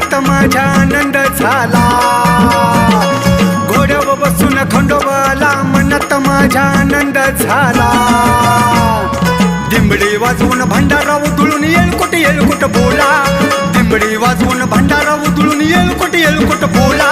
मनात माझ्या आनंद झाला. घोड्यावर बसून खंडोबाला मनात माझ्या आनंद झाला. दिंबडी वाजवून भंडारा उधळून येळकोट येळकोट बोला. दिंबडी वाजवून भंडारा उधळून येळकोट येळकोट बोला.